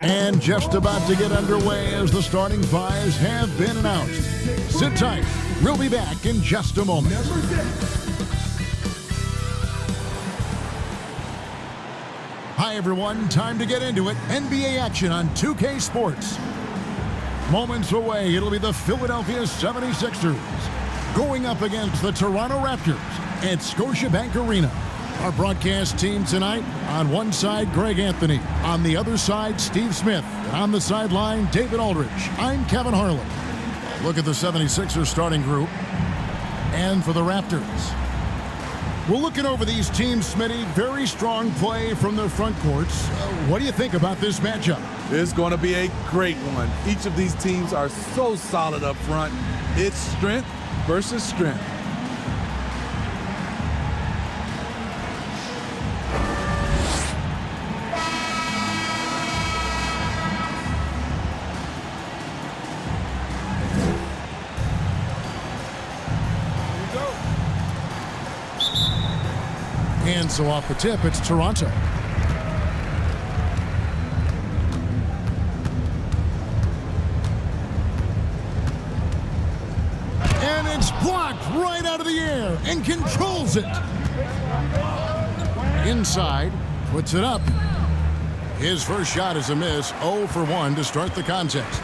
And just about to get underway as the starting fives have been announced. Sit tight. We'll be back in just a moment. Hi, everyone. Time to get into it. NBA action on 2K Sports. Moments away, it'll be the Philadelphia 76ers going up against the Toronto Raptors at Scotiabank Arena. Our broadcast team tonight, on one side, Greg Anthony. On the other side, Steve Smith. And on the sideline, David Aldridge. I'm Kevin Harlan. Look at the 76ers starting group. And for the Raptors, we're looking over these teams, Smitty. Very strong play from their front courts. What do you think about this matchup? It's going to be a great one. Each of these teams are so solid up front. It's strength versus strength. And so off the tip, it's Toronto. And it's blocked right out of the air and controls it. Inside, puts it up. His first shot is a miss, 0 for 1 to start the contest.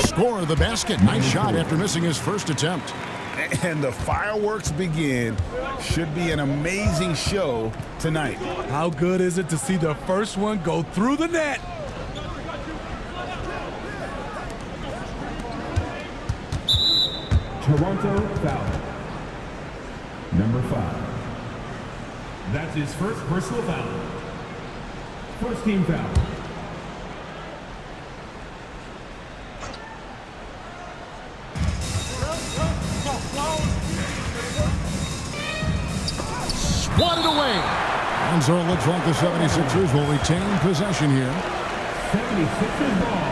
Score of the basket. Nice shot after missing his first attempt. And the fireworks begin. Should be an amazing show tonight. How good is it to see the first one go through the net? Toronto foul. Number 5. That's his first personal foul. First team foul. Swatted away. And so it looks like the 76ers will retain possession here. 76ers ball.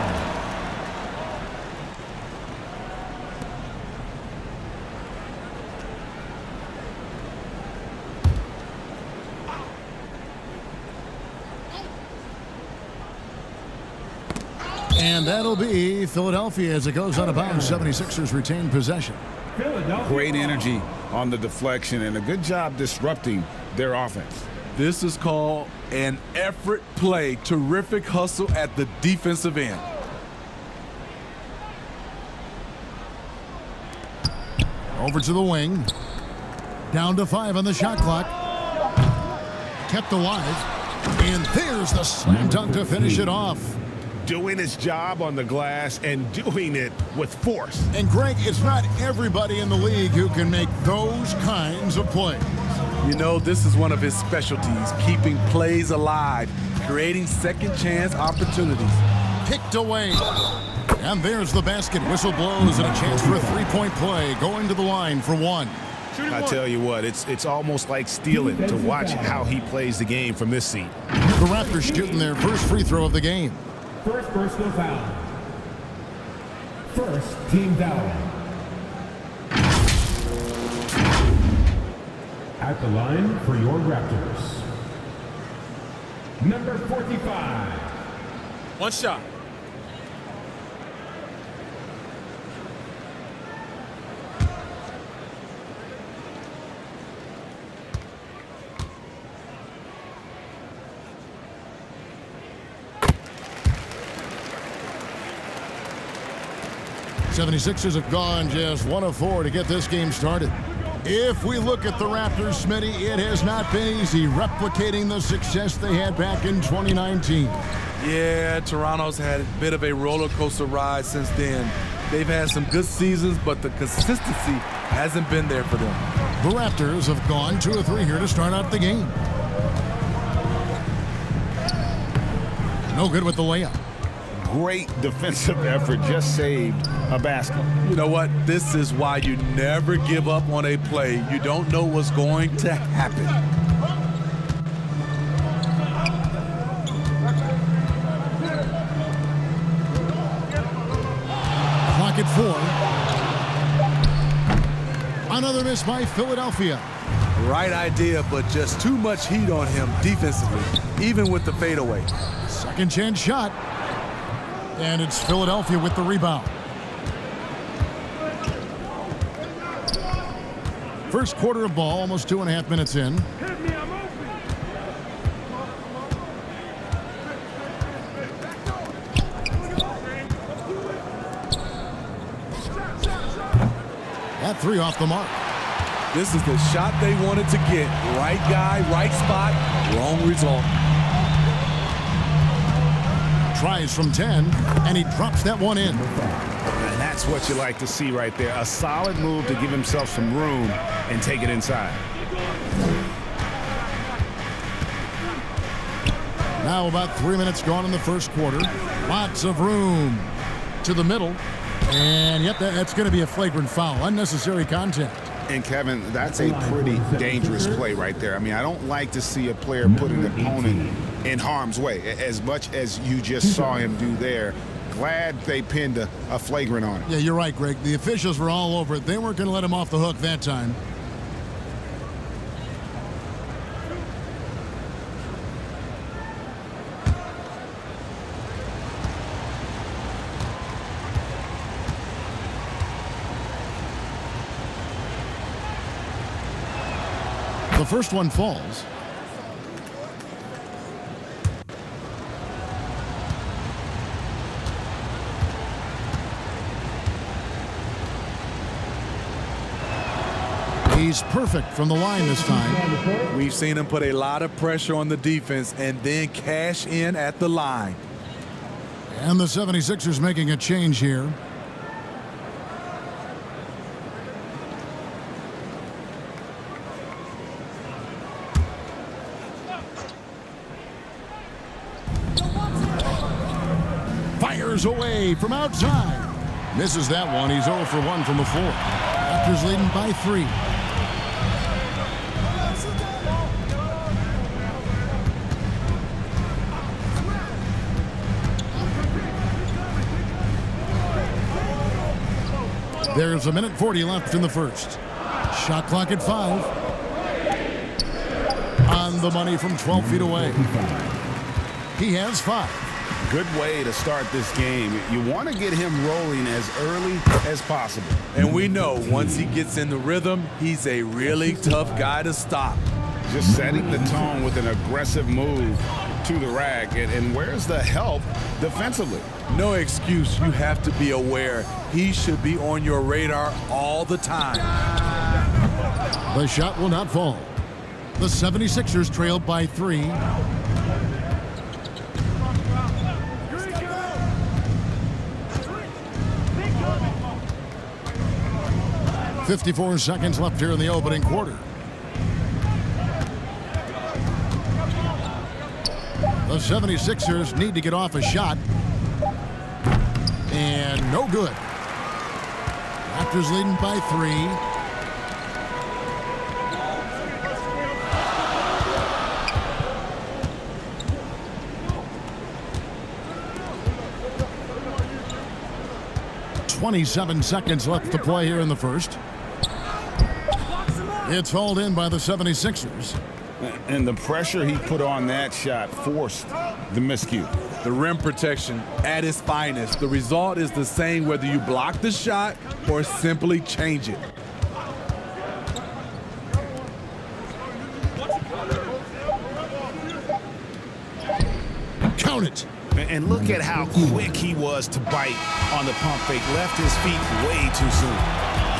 And that'll be Philadelphia as it goes out of bounds. 76ers retain possession. Great energy on the deflection and a good job disrupting their offense. This is called an effort play. Terrific hustle at the defensive end. Over to the wing. Down to 5 on the shot clock. Kept alive. And there's the slam dunk to finish it off. Doing his job on the glass and doing it with force. And Greg, it's not everybody in the league who can make those kinds of plays. You know, this is one of his specialties, keeping plays alive, creating second chance opportunities. Picked away. And there's the basket. Whistle blows and a chance for a three-point play. Going to the line for 1. I tell you what, it's almost like stealing to watch how he plays the game from this seat. The Raptors shooting their first free throw of the game. First personal foul. First team foul. At the line for your Raptors. Number 45. One shot. '76ers have gone just 1 of 4 to get this game started. If we look at the Raptors, Smitty, it has not been easy replicating the success they had back in 2019. Yeah, Toronto's had a bit of a roller coaster ride since then. They've had some good seasons, but the consistency hasn't been there for them. The Raptors have gone 2 of 3 here to start out the game. No good with the layup. Great defensive effort, just saved a basket. You know what? This is why you never give up on a play. You don't know what's going to happen. Clock at 4. Another miss by Philadelphia. Right idea, but just too much heat on him defensively, even with the fadeaway. Second chance shot. And it's Philadelphia with the rebound. First quarter of ball, almost 2.5 minutes in. That three off the mark. This is the shot they wanted to get. Right guy, right spot, wrong result. Tries from 10, and he drops that one in. And that's what you like to see right there. A solid move to give himself some room and take it inside. Now about 3 minutes gone in the first quarter. Lots of room to the middle. And yep, that's going to be a flagrant foul. Unnecessary contact. And Kevin, that's a pretty dangerous play right there. I mean, I don't like to see a player put an opponent in harm's way as much as you just saw him do there. Glad they pinned a flagrant on it. Yeah, you're right, Greg. The officials were all over it. They weren't going to let him off the hook that time. The first one falls. He's perfect from the line this time. We've seen him put a lot of pressure on the defense and then cash in at the line. And the 76ers making a change here. Fires away from outside. Misses that one. He's 0 for 1 from the floor. Raptors leading by 3. There's 1:40 left in the first. Shot clock at 5. On the money from 12 feet away. He has 5. Good way to start this game. You want to get him rolling as early as possible. And we know once he gets in the rhythm, he's a really tough guy to stop. Just setting the tone with an aggressive move to the rack. And where's the help defensively? No excuse. You have to be aware. He should be on your radar all the time. The shot will not fall. The 76ers trail by 3. .54 seconds left here in the opening quarter. The 76ers need to get off a shot. And no good. Raptors leading by 3. .27 seconds left to play here in the first. It's hauled in by the 76ers. And the pressure he put on that shot forced the miscue. The rim protection at its finest. The result is the same whether you block the shot or simply change it. Count it. And look at how quick he was to bite on the pump fake. Left his feet way too soon.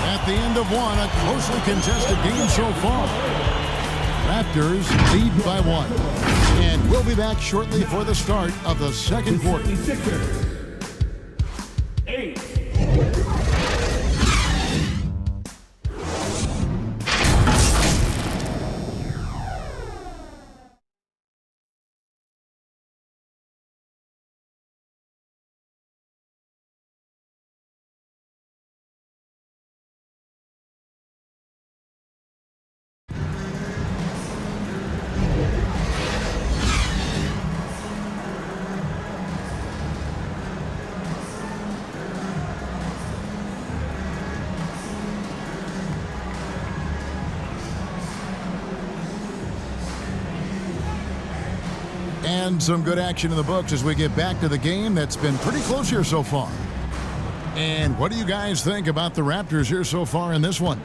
At the end of one, a closely contested game so far. Raptors lead by 1. And we'll be back shortly for the start of the second quarter. 8. And some good action in the books as we get back to the game that's been pretty close here so far. And what do you guys think about the Raptors here so far in this one?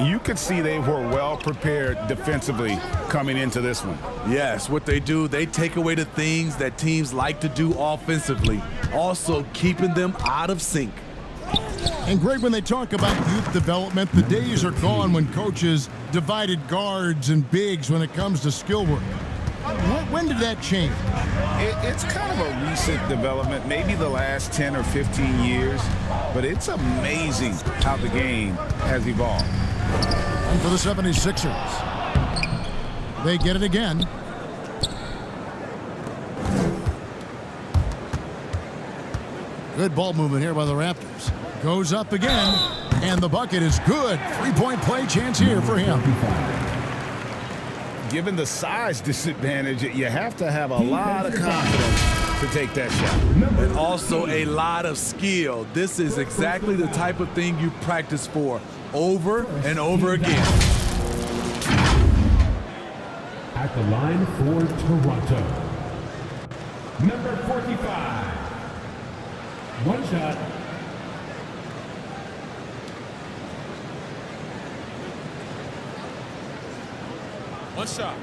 You could see they were well prepared defensively coming into this one. Yes, what they do, they take away the things that teams like to do offensively, also keeping them out of sync. And Greg, when they talk about youth development, the days are gone when coaches divided guards and bigs when it comes to skill work. When did that change? It's kind of a recent development, maybe the last 10 or 15 years, but it's amazing how the game has evolved. And for the 76ers, they get it again. Good ball movement here by the Raptors. Goes up again, and the bucket is good. Three-point play chance here for him. Given the size disadvantage, you have to have a lot of confidence to take that shot. And also a lot of skill. This is exactly the type of thing you practice for over and over again. At the line for Toronto, number 45. One shot. One shot.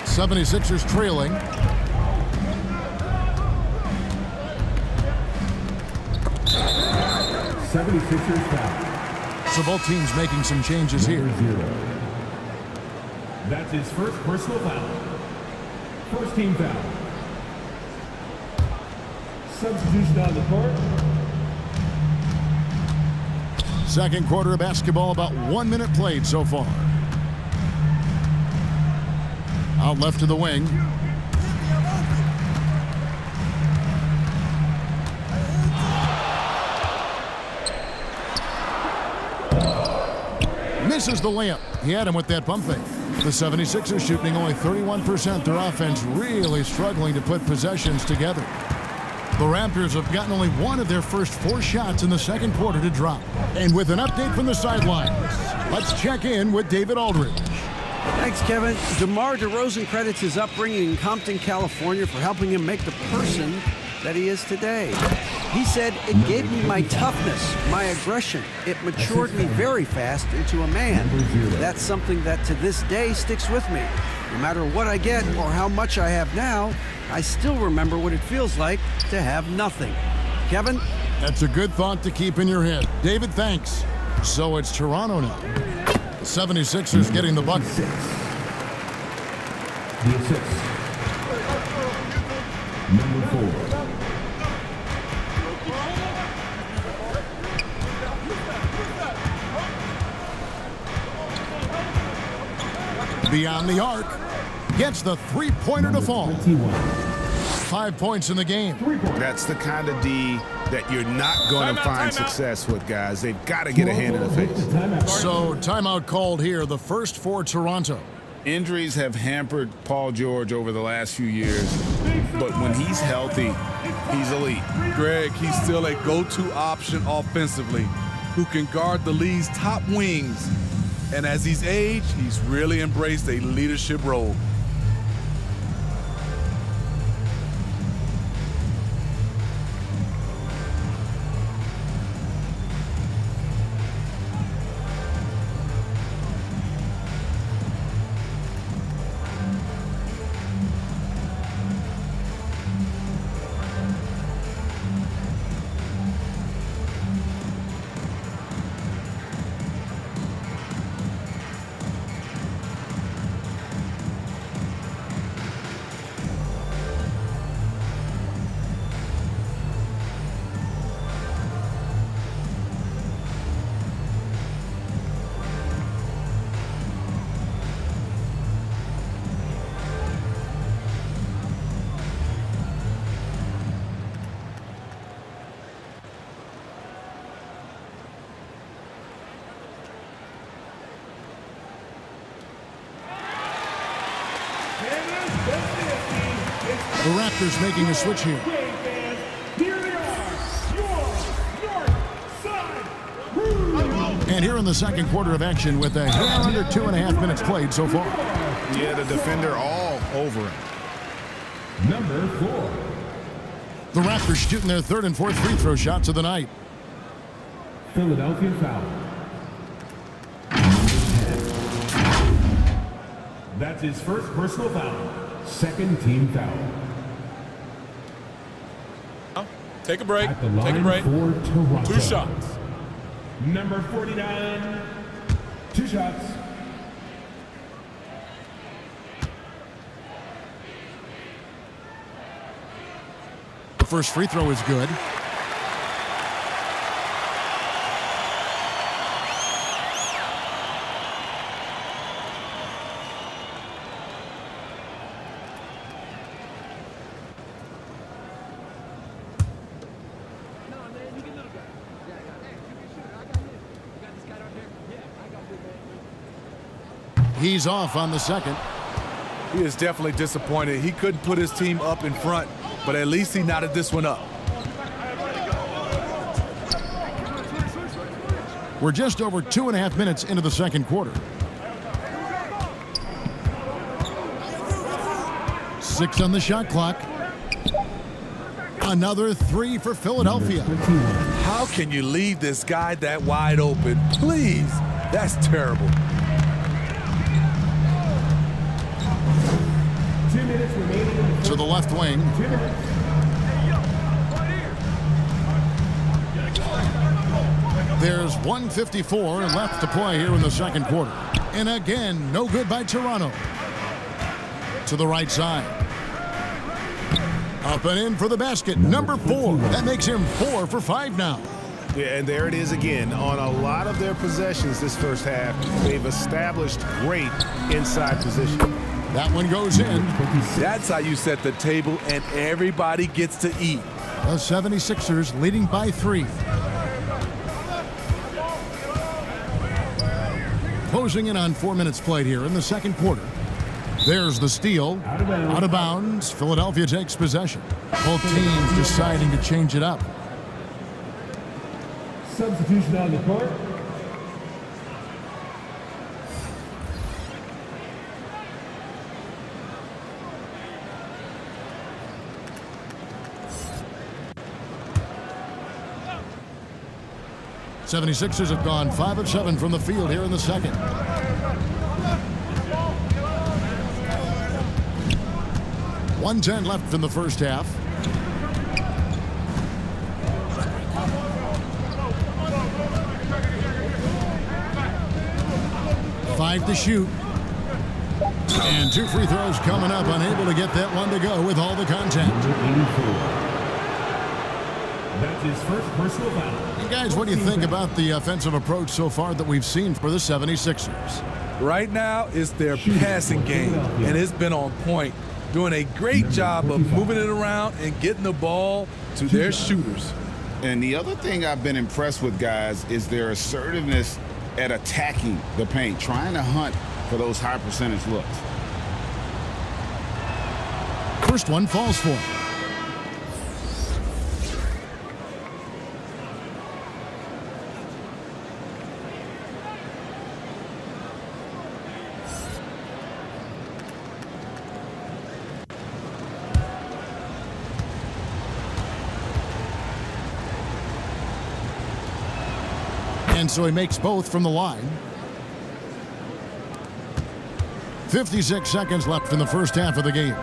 '76ers trailing. '76ers foul. So both teams making some changes here. Zero. That's his first personal foul. First team foul. Substitution on the court. Second quarter of basketball, about 1 minute played so far. Out left to the wing. Misses the layup. He had him with that pump fake. The 76ers shooting only 31%. Their offense really struggling to put possessions together. The Raptors have gotten only one of their first 4 shots in the second quarter to drop. And with an update from the sidelines, let's check in with David Aldridge. Thanks, Kevin. DeMar DeRozan credits his upbringing in Compton, California for helping him make the person that he is today. He said, "It gave me my toughness, my aggression. It matured me very fast into a man. That's something that to this day sticks with me. No matter what I get or how much I have now, I still remember what it feels like to have nothing." Kevin? That's a good thought to keep in your head. David, thanks. So it's Toronto now. The 76ers getting the bucket. The assist. Number 4. Beyond the arc. Gets the three-pointer to fall. 5 points in the game. That's the kind of D that you're not going to find success with, guys. They've got to get a hand in the face. So timeout called here, the first for Toronto. Injuries have hampered Paul George over the last few years, but when he's healthy, he's elite. Greg, he's still a go-to option offensively who can guard the league's top wings. And as he's aged, he's really embraced a leadership role. The Raptors making a switch here. And here in the second quarter of action with a hair under 2.5 minutes played so far. Yeah, the defender all over him. Number 4. The Raptors shooting their third and fourth free throw shots of the night. Philadelphia foul. That's his first personal foul. Second team foul. Take a break. At the line Take a break. for Toronto. 2 shots. Number 49. 2 shots. The first free throw is good. He's off on the second. He is definitely disappointed. He couldn't put his team up in front, but at least he knotted this one up. We're just over 2.5 minutes into the second quarter. 6 on the shot clock. Another 3 for Philadelphia. How can you leave this guy that wide open? Please, that's terrible. 2 minutes remaining in the To the left wing. 2 minutes. There's 1:54 left to play here in the second quarter. And again, no good by Toronto. To the right side. Up and in for the basket. Number 4. That makes him 4 for 5 now. Yeah, and there it is again. On a lot of their possessions this first half, they've established great inside position. That one goes in. That's how you set the table and everybody gets to eat. The 76ers leading by 3. Closing in on 4 minutes played here in the second quarter. There's the steal. Out of bounds. Philadelphia takes possession. Both teams deciding to change it up. Substitution on the court. '76ers have gone 5 of 7 from the field here in the second. .110 left in the first half. Five to shoot. And 2 free throws coming up, unable to get that one to go with all the contact. That's his first personal foul. And guys, what do you think about the offensive approach so far that we've seen for the 76ers? Right now, it's their passing game, and it's been on point. Doing a great job of moving it around and getting the ball to their shooters. And the other thing I've been impressed with, guys, is their assertiveness at attacking the paint, trying to hunt for those high percentage looks. First one falls for him. And so he makes both from the line. 56 seconds left in the first half of the game.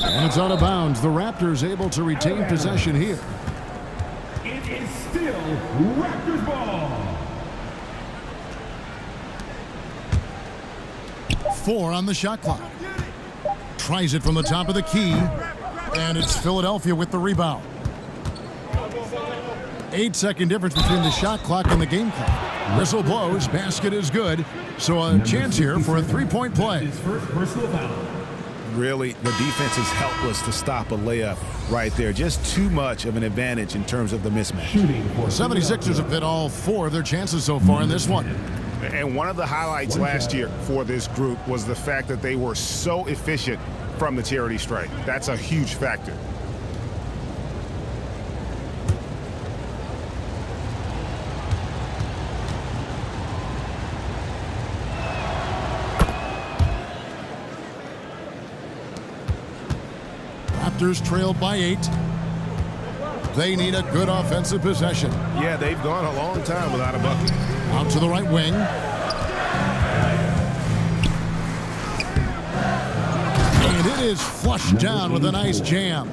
And it's out of bounds. The Raptors able to retain possession here. It is still Raptors ball. 4 on the shot clock. Tries it from the top of the key. And it's Philadelphia with the rebound. 8-second difference between the shot clock and the game clock. Whistle blows. Basket is good. So a chance here for a 3-point play. His first personal foul. really, the defense is helpless to stop a layup right there. Just too much of an advantage in terms of the mismatch. The 76ers have hit all 4 of their chances so far in this one. And one of the highlights last year for this group was the fact that they were so efficient from the charity stripe. That's a huge factor. Raptors trailed by 8. They need a good offensive possession. Yeah, they've gone a long time without a bucket. Out to the right wing. And it is flushed down with a nice jam.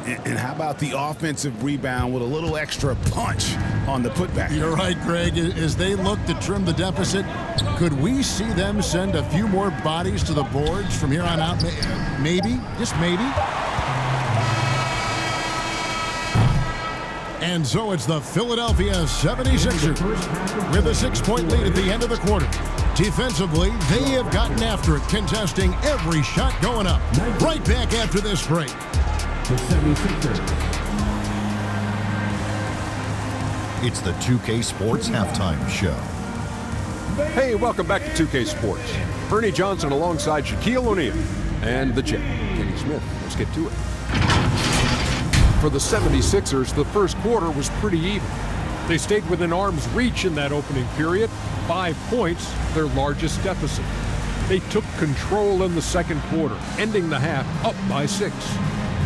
And how about the offensive rebound with a little extra punch on the putback? You're right, Greg. As they look to trim the deficit, could we see them send a few more bodies to the boards from here on out? Maybe, just maybe. And so it's the Philadelphia 76ers with a 6-point lead at the end of the quarter. Defensively, they have gotten after it, contesting every shot going up. Right back after this break. The 76ers. It's the 2K Sports Halftime Show. Hey, welcome back to 2K Sports. Ernie Johnson alongside Shaquille O'Neal and the Jet, Kenny Smith. Let's get to it. For the 76ers, the first quarter was pretty even. They stayed within arm's reach in that opening period. 5 points, their largest deficit. They took control in the second quarter, ending the half up by 6.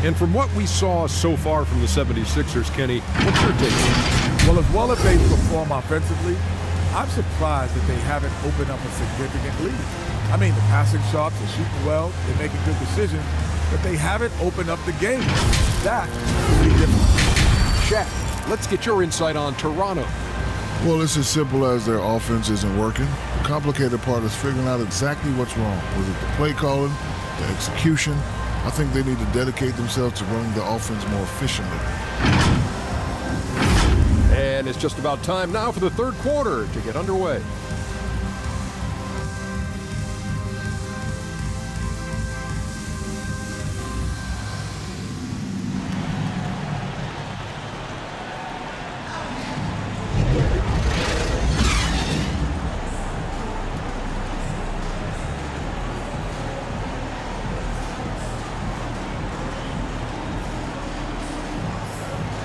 And from what we saw so far from the 76ers, Kenny, what's your take? Well, as well as they perform offensively, I'm surprised that they haven't opened up a significant lead. I mean, the passing shots, they're shooting well, they're making good decisions, but they haven't opened up the game. That will be different. Shaq, let's get your insight on Toronto. Well, it's as simple as their offense isn't working. The complicated part is figuring out exactly what's wrong. Was it the play calling, the execution? I think they need to dedicate themselves to running the offense more efficiently. And it's just about time now for the third quarter to get underway.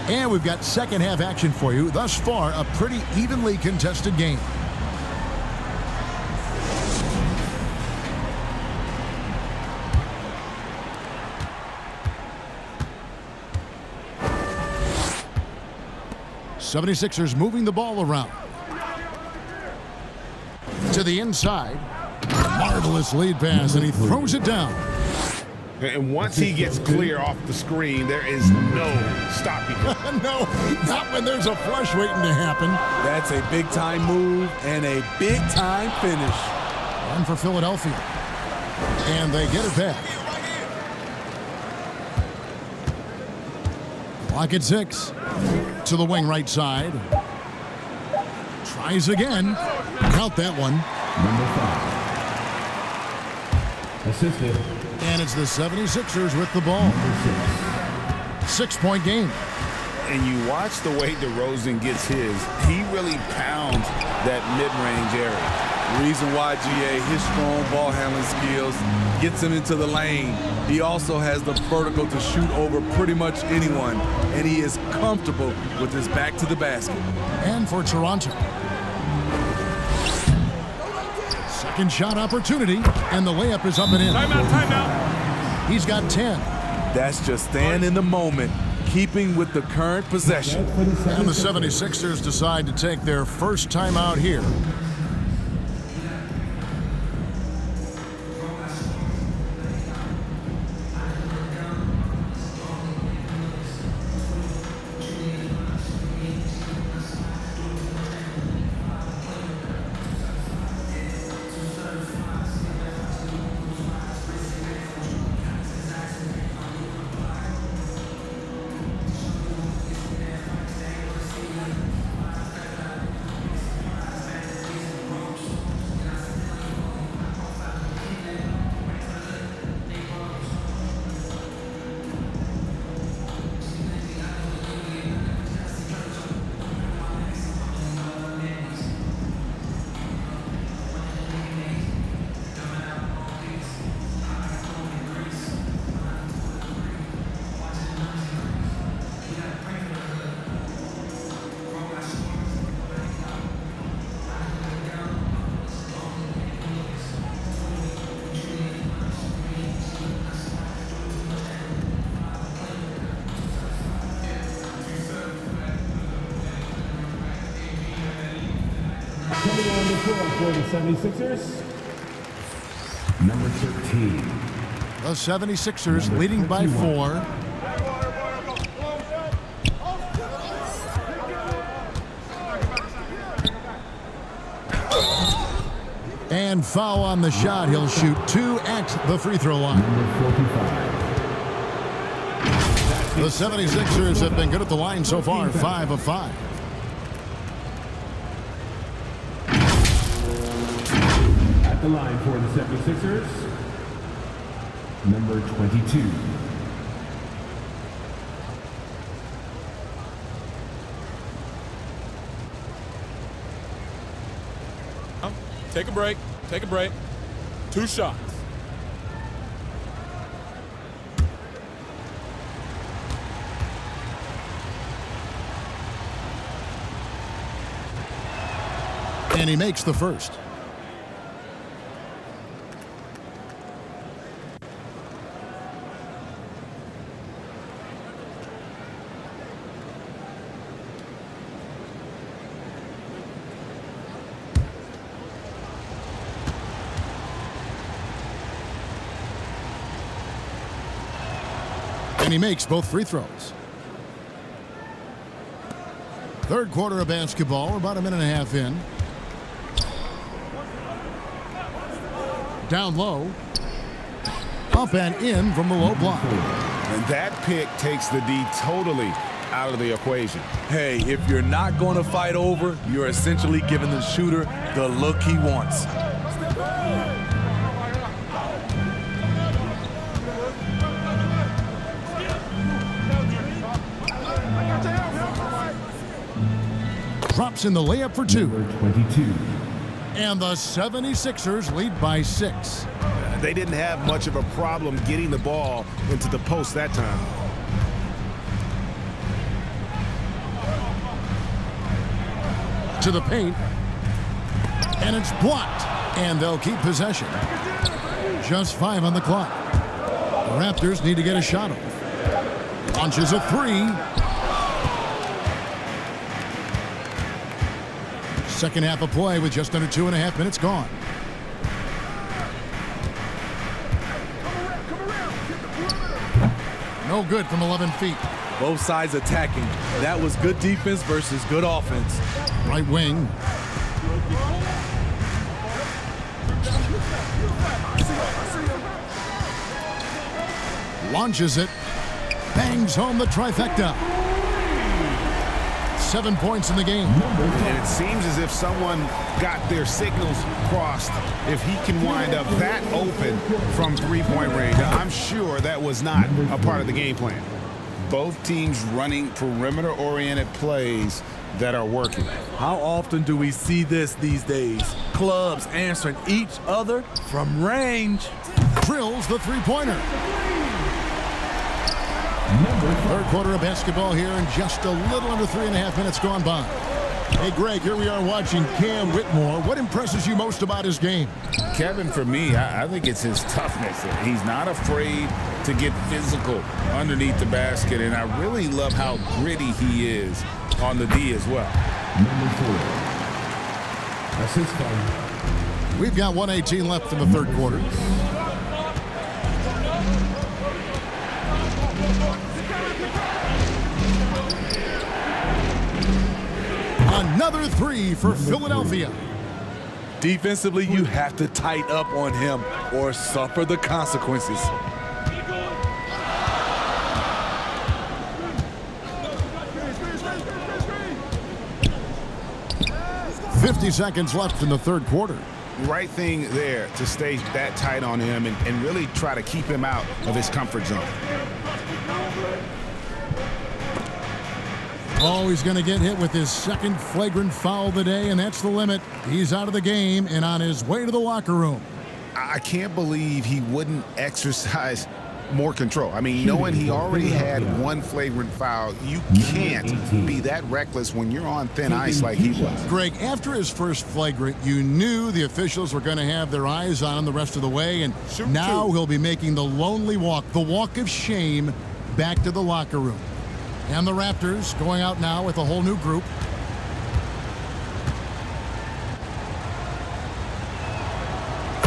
And we've got second half action for you. Thus far, a pretty evenly contested game. '76ers moving the ball around. To the inside. Marvelous lead pass, and he throws it down. And once he gets clear off the screen, there is no stopping him. No, not when there's a flush waiting to happen. That's a big-time move and a big-time finish. One for Philadelphia. And they get it back. Clock at 6. To the wing right side. Tries again. Count that one. Number 5. Assisted. And it's the 76ers with the ball. 6-point game. And you watch the way DeRozan gets his. He really pounds that mid-range area. Reason why, GA, his strong ball handling skills gets him into the lane. He also has the vertical to shoot over pretty much anyone, and he is comfortable with his back to the basket. And for Toronto. Second shot opportunity, and the layup is up and in. Timeout. He's got 10. That's just staying in the moment, keeping with the current possession. And the 76ers decide to take their first timeout here. Number 4 for the 76ers. Number 13. The 76ers leading by 4. And foul on the shot. He'll shoot 2 at the free throw line. The 76ers have been good at the line so far, 5 of 5. At the line for the 76ers, number 22. Take a break. Take a break. 2 shots. And he makes the first. And he makes both free throws. Third quarter of basketball. We're about a minute and a half in. Down low. Up and in from the low block. And that pick takes the D totally out of the equation. Hey, if you're not going to fight over, you're essentially giving the shooter the look he wants. Drops in the layup for 2. Number 22. And the 76ers lead by 6. They didn't have much of a problem getting the ball into the post that time. To the paint. And it's blocked. And they'll keep possession. Just 5 on the clock. The Raptors need to get a shot off. Launches a 3. Second half of play with just under 2.5 minutes gone. No good from 11 feet. Both sides attacking. That was good defense versus good offense. Right wing. Launches it. Bangs home the trifecta. 7 points in the game. And it seems as if someone got their signals crossed. If he can wind up that open from three-point range, I'm sure that was not a part of the game plan. Both teams running perimeter-oriented plays that are working. How often do we see this these days? Clubs answering each other from range. Drills the three-pointer. Third quarter of basketball here and just a little under 3.5 minutes gone by. Hey, Greg, here we are watching Cam Whitmore. What impresses you most about his game? Kevin, for me, I think it's his toughness. He's not afraid to get physical underneath the basket, and I really love how gritty he is on the D as well. Number 4. That's his foul. We've got 1:18 left in the third quarter. Another 3 for Philadelphia. Defensively, you have to tighten up on him or suffer the consequences. 50 seconds left in the third quarter. Right thing there to stay that tight on him and really try to keep him out of his comfort zone. Oh, he's going to get hit with his second flagrant foul of the day, and that's the limit. He's out of the game and on his way to the locker room. I can't believe he wouldn't exercise more control. I mean, knowing he already had one flagrant foul, you can't be that reckless when you're on thin ice like he was. Greg, after his first flagrant, you knew the officials were going to have their eyes on him the rest of the way, and now he'll be making the lonely walk, the walk of shame, back to the locker room. And the Raptors going out now with a whole new group.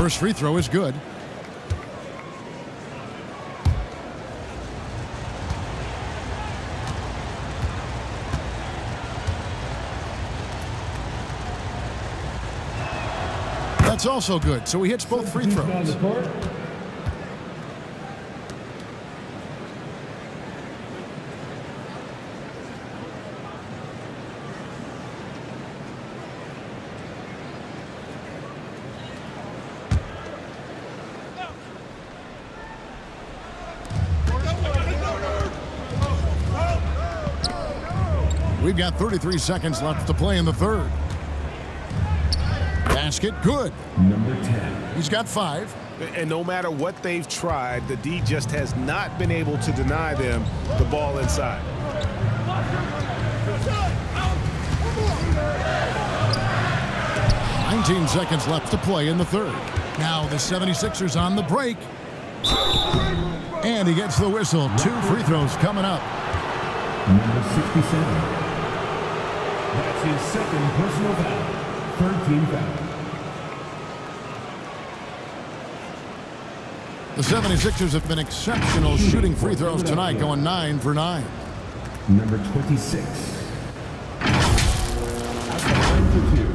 First free throw is good. That's also good, so he hits both free throws. We've got 33 seconds left to play in the third. Basket, good. Number 10. He's got 5. And no matter what they've tried, the D just has not been able to deny them the ball inside. $19 seconds left to play in the third. Now the 76ers on the break. And he gets the whistle. 2 free throws coming up. Number 67. That's his second personal foul. 13 foul. The 76ers have been exceptional shooting free throws tonight, going 9 for 9. Number 26. At the line for 2.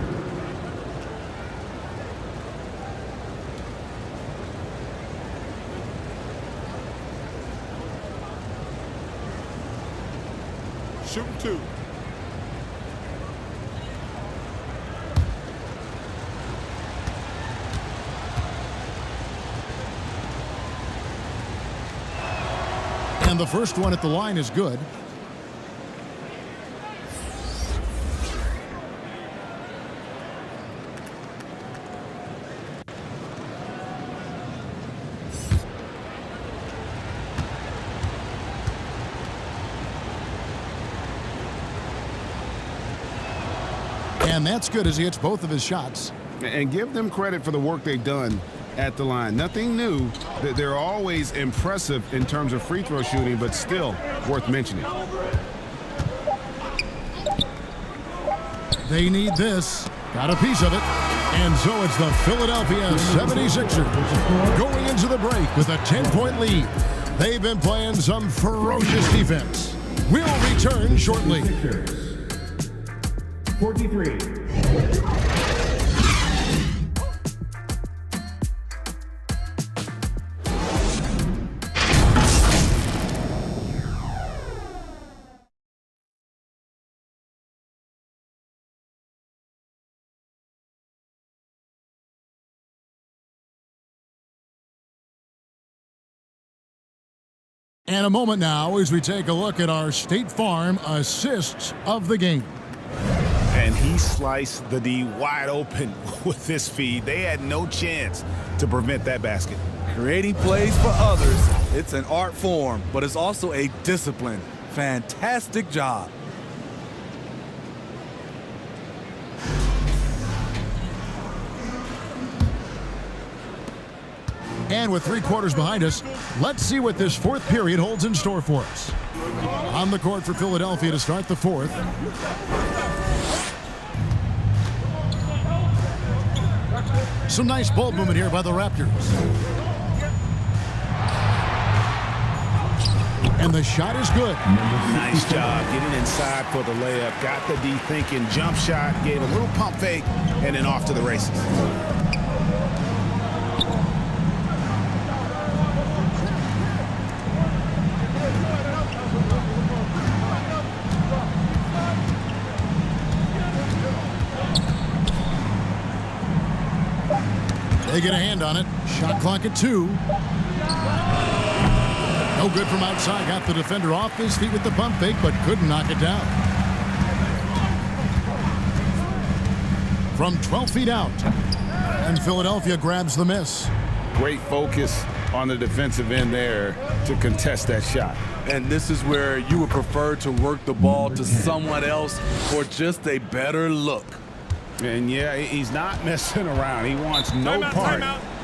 Shooting 2. And the first one at the line is good. And that's good as he hits both of his shots. And give them credit for the work they've done at the line. Nothing new. They're always impressive in terms of free throw shooting, but still worth mentioning. They need this. Got a piece of it. And so it's the Philadelphia 76ers going into the break with a 10-point lead. They've been playing some ferocious defense. We'll return shortly. 43. And a moment now as we take a look at our State Farm assists of the game. And he sliced the D wide open with this feed. They had no chance to prevent that basket. Creating plays for others, it's an art form, but it's also a discipline. Fantastic job. And with 3 quarters behind us, let's see what this fourth period holds in store for us. On the court for Philadelphia to start the fourth. Some nice ball movement here by the Raptors. And the shot is good. Nice job getting inside for the layup. Got the D thinking, jump shot, gave a little pump fake, and then off to the races. They get a hand on it. Shot clock at 2. No good from outside. Got the defender off his feet with the pump fake, but couldn't knock it down. From 12 feet out. And Philadelphia grabs the miss. Great focus on the defensive end there to contest that shot. And this is where you would prefer to work the ball to someone else for just a better look. And yeah, he's not messing around. He wants no part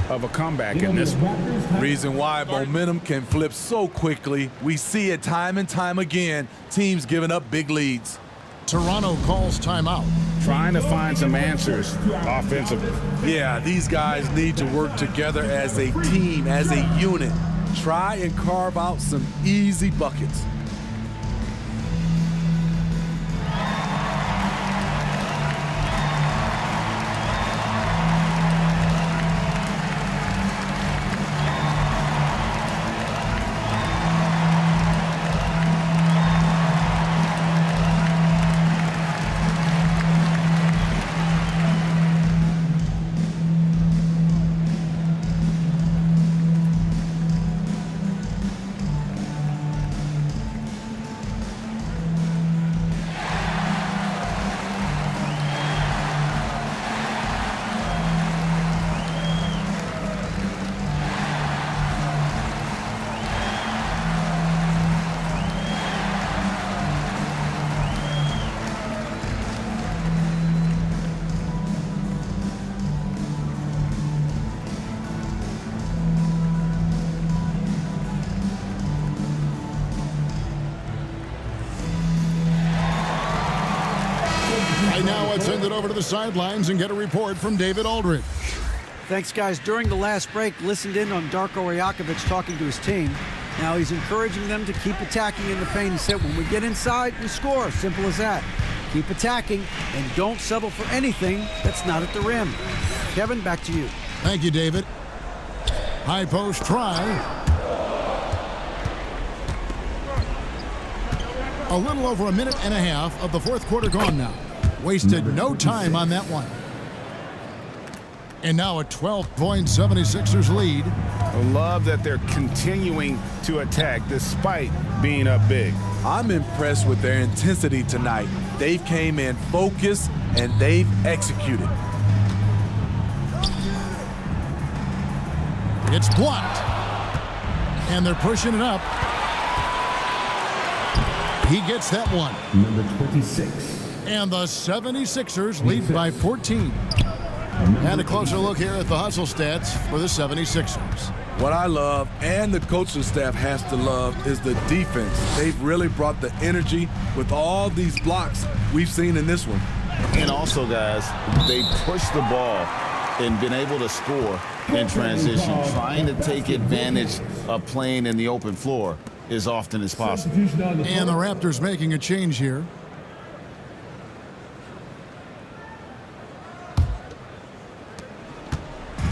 of a comeback in this one. Reason why momentum can flip so quickly. We see it time and time again, teams giving up big leads. Toronto calls timeout. Trying to find some answers offensively. Yeah, these guys need to work together as a team, as a unit. Try and carve out some easy buckets. Right now, let's send it over to the sidelines and get a report from David Aldridge. Thanks, guys. During the last break, listened in on Darko Rajakovic talking to his team. Now he's encouraging them to keep attacking in the paint. He said, when we get inside, we score. Simple as that. Keep attacking and don't settle for anything that's not at the rim. Kevin, back to you. Thank you, David. High post try. A little over a minute and a half of the fourth quarter gone now. Wasted no time on that one. And now a 12-point 76ers lead. I love that they're continuing to attack despite being up big. I'm impressed with their intensity tonight. They've came in focused and they've executed. It's blocked. And they're pushing it up. He gets that one. Number 26. And the 76ers lead by 14. And a closer look here at the hustle stats for the 76ers. What I love, and the coaching staff has to love, is the defense. They've really brought the energy with all these blocks we've seen in this one. And also, guys, they pushed the ball and been able to score in transition, trying to take advantage of playing in the open floor as often as possible. And the Raptors making a change here.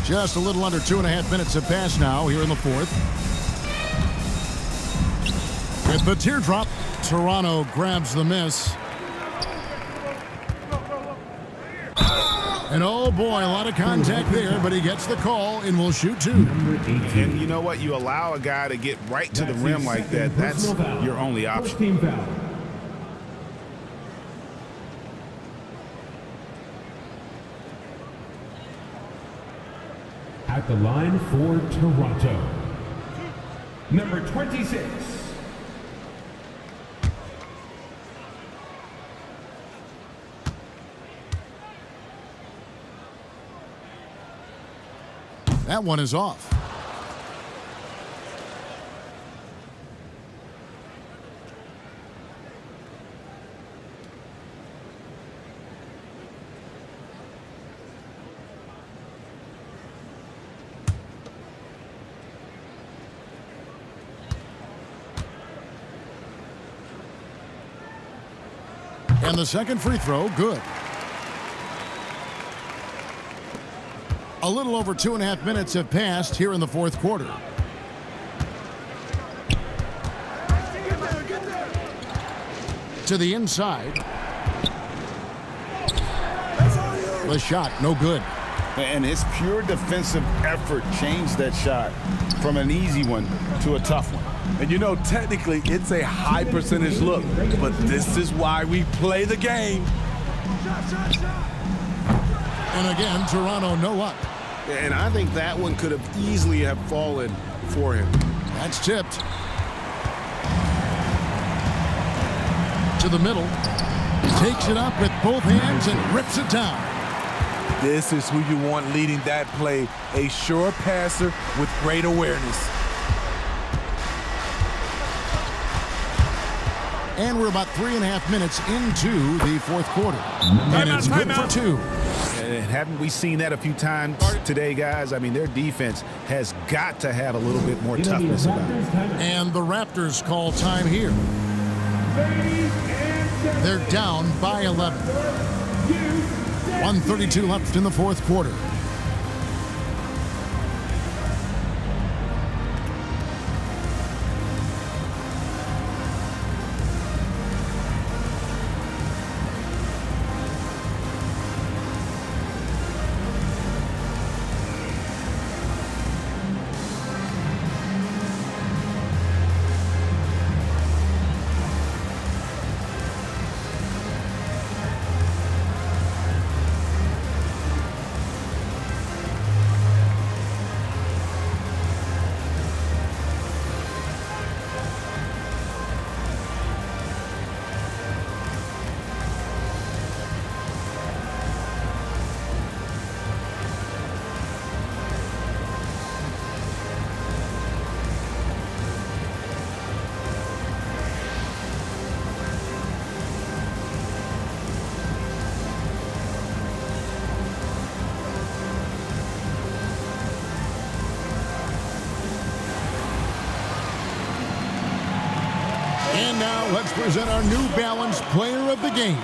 Just a little under 2.5 minutes have passed now here in the fourth. With the teardrop, Toronto grabs the miss. And oh boy, a lot of contact there, but he gets the call and will shoot two. And you know what? You allow a guy to get right to the rim like that, that's your only option. At the line for Toronto, number 26. That one is off. And the second free throw, good. A little over 2.5 minutes have passed here in the fourth quarter. To the inside. The shot, no good. And his pure defensive effort changed that shot from an easy one to a tough one. And you know, technically, it's a high percentage look, but this is why we play the game. And again, Toronto no up. And I think that one could have easily have fallen for him. That's tipped. To the middle. Takes it up with both hands and rips it down. This is who you want leading that play, a sure passer with great awareness. And we're about 3.5 minutes into the fourth quarter. And it's good for 2. And haven't we seen that a few times today, guys? I mean, their defense has got to have a little bit more toughness about it. And the Raptors call time here. They're down by 11. 1:32 left in the fourth quarter. And now let's present our New Balance Player of the Game.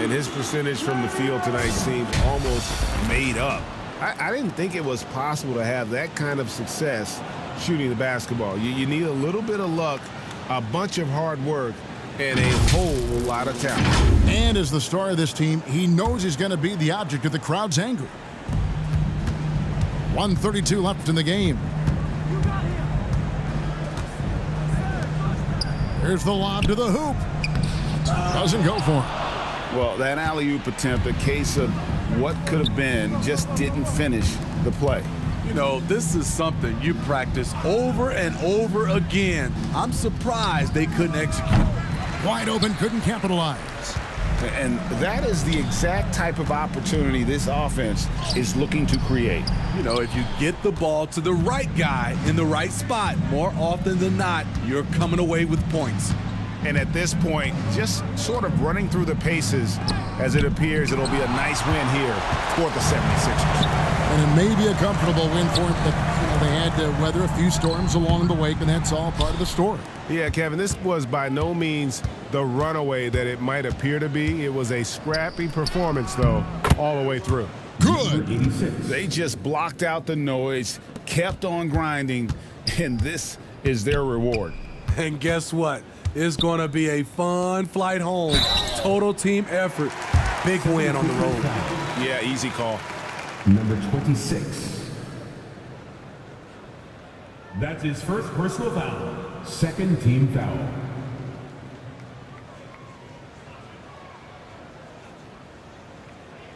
And his percentage from the field tonight seems almost made up. I didn't think it was possible to have that kind of success shooting the basketball. You need a little bit of luck, a bunch of hard work, and a whole lot of talent. And as the star of this team, he knows he's going to be the object of the crowd's anger. 1:32 left in the game. Here's the lob to the hoop. Doesn't go for him. Well, that alley-oop attempt, a case of what could have been, just didn't finish the play. You know, this is something you practice over and over again. I'm surprised they couldn't execute. Wide open, couldn't capitalize. And that is the exact type of opportunity this offense is looking to create. You know, if you get the ball to the right guy in the right spot, more often than not, you're coming away with points. And at this point, just sort of running through the paces, as it appears it'll be a nice win here for the 76ers. And it may be a comfortable win for them, but they had to weather a few storms along the way, and that's all part of the story. Yeah, Kevin, this was by no means the runaway that it might appear to be. It was a scrappy performance, though, all the way through. Good. They just blocked out the noise, kept on grinding, and this is their reward. And guess what? It's going to be a fun flight home. Total team effort. Big win on the road. Yeah, easy call. Number 26. That's his first personal foul. Second team foul.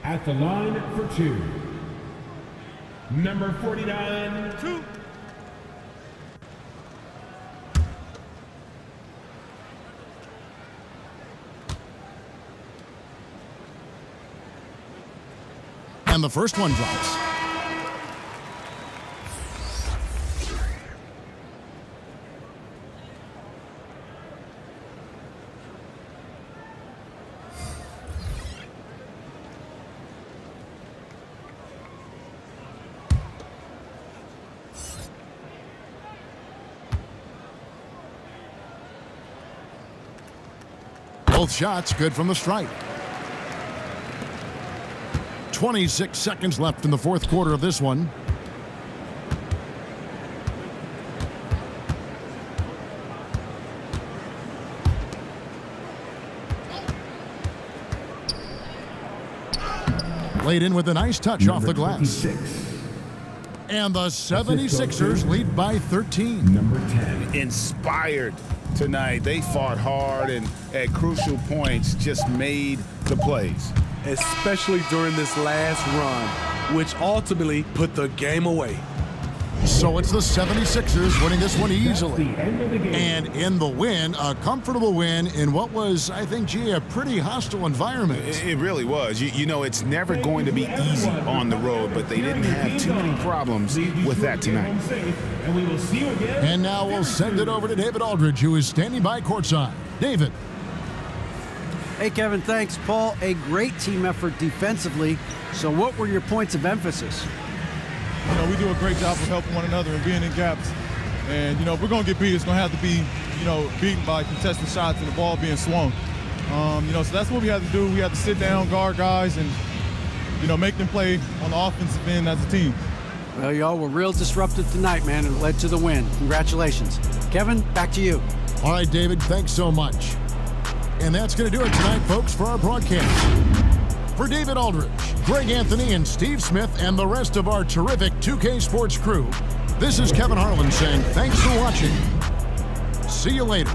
At the line for 2. Number 49. 2. And the first one drops. Both shots good from the stripe. 26 seconds left in the fourth quarter of this one. Laid in with a nice touch off the glass. 26. And the 76ers lead by 13. Number 10. Inspired tonight. They fought hard and at crucial points just made the plays. Especially during this last run, which ultimately put the game away. So it's the 76ers winning this one easily. That's the end of the game. And in the win, a comfortable win in what was, I think, gee, a pretty hostile environment. It really was. You know, it's never going to be easy on the road, but they didn't have too many problems with that tonight. And we will see you again. And now we'll send it over to David Aldridge, who is standing by courtside. David. Hey, Kevin, thanks. Paul, a great team effort defensively. So what were your points of emphasis? You know, we do a great job of helping one another and being in gaps. And, you know, if we're going to get beat, it's going to have to be, you know, beaten by contested shots and the ball being swung. You know, so that's what we have to do. We have to sit down, guard guys, and, you know, make them play on the offensive end as a team. Well, y'all were real disruptive tonight, man, and it led to the win. Congratulations. Kevin, back to you. All right, David, thanks so much. And that's going to do it tonight, folks, for our broadcast. For David Aldridge, Greg Anthony, and Steve Smith, and the rest of our terrific 2K Sports crew, this is Kevin Harlan saying thanks for watching. See you later.